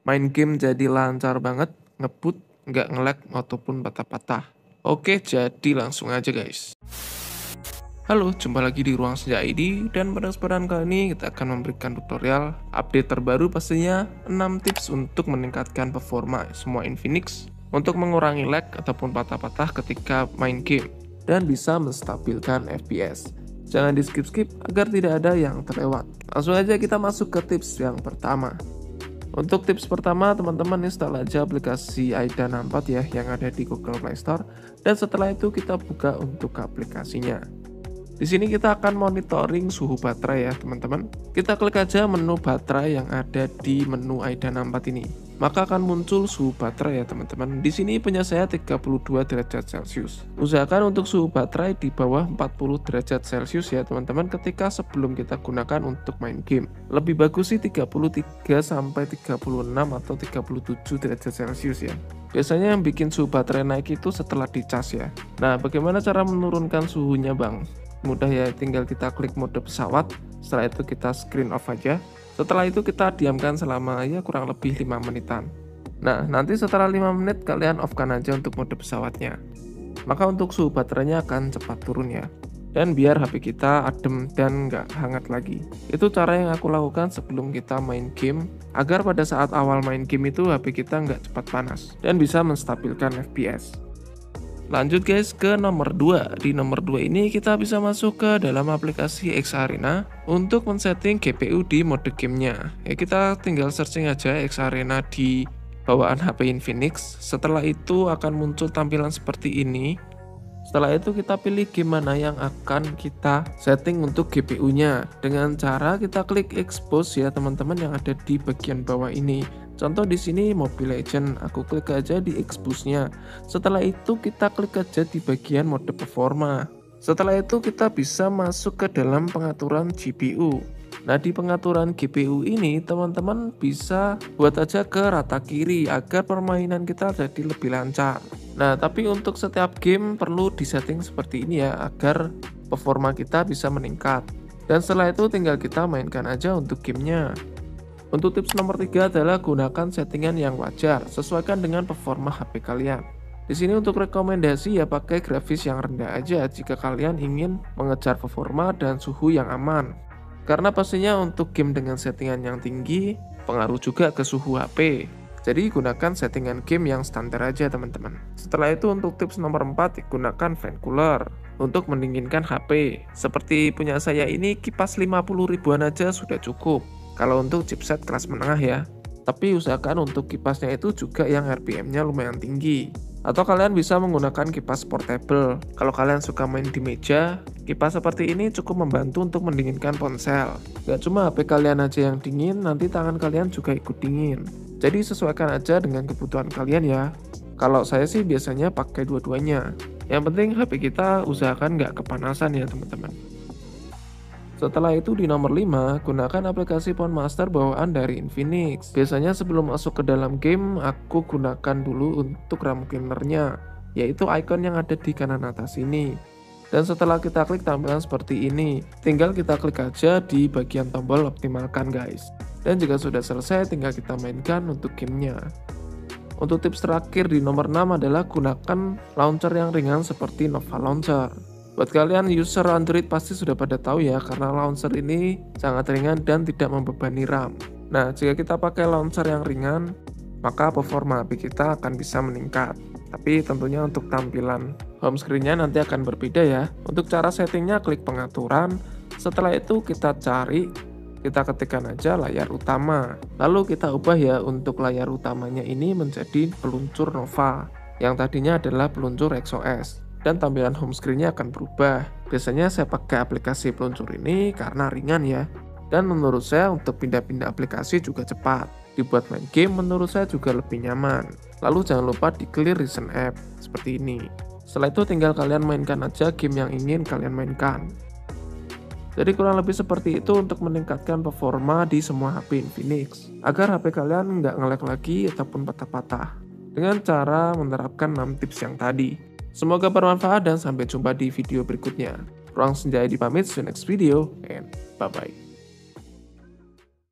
main game jadi lancar banget, ngebut, nggak nge-lag ataupun patah-patah. Oke, jadi langsung aja guys. Halo, jumpa lagi di Ruang Senja ID, dan pada kesempatan kali ini kita akan memberikan tutorial update terbaru, pastinya 6 tips untuk meningkatkan performa semua Infinix untuk mengurangi lag ataupun patah-patah ketika main game dan bisa menstabilkan FPS. Jangan di skip-skip agar tidak ada yang terlewat. Langsung aja kita masuk ke tips yang pertama. Untuk tips pertama, teman-teman install aja aplikasi AIDA 64 ya yang ada di Google Play Store, dan setelah itu kita buka untuk aplikasinya. Di sini kita akan monitoring suhu baterai ya teman-teman. Kita klik aja menu baterai yang ada di menu AIDA 64 ini. Maka akan muncul suhu baterai ya teman-teman. Di sini punya saya 32 derajat Celcius. Usahakan untuk suhu baterai di bawah 40 derajat Celcius ya teman-teman ketika sebelum kita gunakan untuk main game. Lebih bagus sih 33 sampai 36 atau 37 derajat Celcius ya. Biasanya yang bikin suhu baterai naik itu setelah dicas ya. Nah, bagaimana cara menurunkan suhunya bang? Mudah ya, tinggal kita klik mode pesawat, setelah itu kita screen off aja. Setelah itu kita diamkan selama ya kurang lebih 5 menitan. Nah, nanti setelah 5 menit kalian off-kan aja untuk mode pesawatnya. Maka untuk suhu baterainya akan cepat turun ya. Dan biar HP kita adem dan nggak hangat lagi. Itu cara yang aku lakukan sebelum kita main game, agar pada saat awal main game itu HP kita nggak cepat panas dan bisa menstabilkan FPS. Lanjut guys ke nomor 2. Di nomor 2 ini kita bisa masuk ke dalam aplikasi X-Arena untuk men-setting GPU di mode gamenya. Ya, kita tinggal searching aja X-Arena di bawaan HP Infinix. Setelah itu akan muncul tampilan seperti ini. Setelah itu kita pilih game mana yang akan kita setting untuk GPU-nya. Dengan cara kita klik expose ya teman-teman yang ada di bagian bawah ini. Contoh di sini Mobile Legends, aku klik aja di expose-nya. Setelah itu kita klik aja di bagian mode performa. Setelah itu kita bisa masuk ke dalam pengaturan GPU. Nah, di pengaturan GPU ini teman-teman bisa buat aja ke rata kiri agar permainan kita jadi lebih lancar. Nah, tapi untuk setiap game perlu disetting seperti ini ya agar performa kita bisa meningkat. Dan setelah itu tinggal kita mainkan aja untuk gamenya. Untuk tips nomor 3 adalah gunakan settingan yang wajar, sesuaikan dengan performa HP kalian. Di sini untuk rekomendasi ya pakai grafis yang rendah aja jika kalian ingin mengejar performa dan suhu yang aman. Karena pastinya untuk game dengan settingan yang tinggi, pengaruh juga ke suhu HP. Jadi gunakan settingan game yang standar aja teman-teman. Setelah itu untuk tips nomor 4, gunakan fan cooler untuk mendinginkan HP. Seperti punya saya ini kipas 50 ribuan aja sudah cukup. Kalau untuk chipset kelas menengah ya. Tapi usahakan untuk kipasnya itu juga yang RPM-nya lumayan tinggi. Atau kalian bisa menggunakan kipas portable. Kalau kalian suka main di meja, kipas seperti ini cukup membantu untuk mendinginkan ponsel. Gak cuma HP kalian aja yang dingin, nanti tangan kalian juga ikut dingin. Jadi sesuaikan aja dengan kebutuhan kalian ya. Kalau saya sih biasanya pakai dua-duanya. Yang penting HP kita usahakan nggak kepanasan ya teman-teman. Setelah itu di nomor 5, gunakan aplikasi Phone Master bawaan dari Infinix. Biasanya sebelum masuk ke dalam game, aku gunakan dulu untuk RAM cleaner-nya, yaitu icon yang ada di kanan atas ini. Dan setelah kita klik tampilan seperti ini, tinggal kita klik aja di bagian tombol optimalkan guys. Dan jika sudah selesai, tinggal kita mainkan untuk gamenya. Untuk tips terakhir di nomor 6 adalah gunakan launcher yang ringan seperti Nova Launcher. Buat kalian user Android pasti sudah pada tahu ya, karena launcher ini sangat ringan dan tidak membebani RAM. Nah, jika kita pakai launcher yang ringan, maka performa HP kita akan bisa meningkat. Tapi tentunya untuk tampilan home screen-nya nanti akan berbeda ya. Untuk cara settingnya, klik pengaturan. Setelah itu kita cari, kita ketikkan aja layar utama. Lalu kita ubah ya untuk layar utamanya ini menjadi peluncur Nova, yang tadinya adalah peluncur XOS. Dan tampilan home screen-nya akan berubah. Biasanya saya pakai aplikasi peluncur ini karena ringan ya. Dan menurut saya untuk pindah-pindah aplikasi juga cepat. Dibuat main game menurut saya juga lebih nyaman. Lalu jangan lupa di clear recent app, seperti ini. Setelah itu tinggal kalian mainkan aja game yang ingin kalian mainkan. Jadi kurang lebih seperti itu untuk meningkatkan performa di semua HP Infinix. Agar HP kalian nggak nge-lag lagi ataupun patah-patah. Dengan cara menerapkan 6 tips yang tadi. Semoga bermanfaat dan sampai jumpa di video berikutnya. Ruang Senja ID pamit, see you next video, and bye-bye.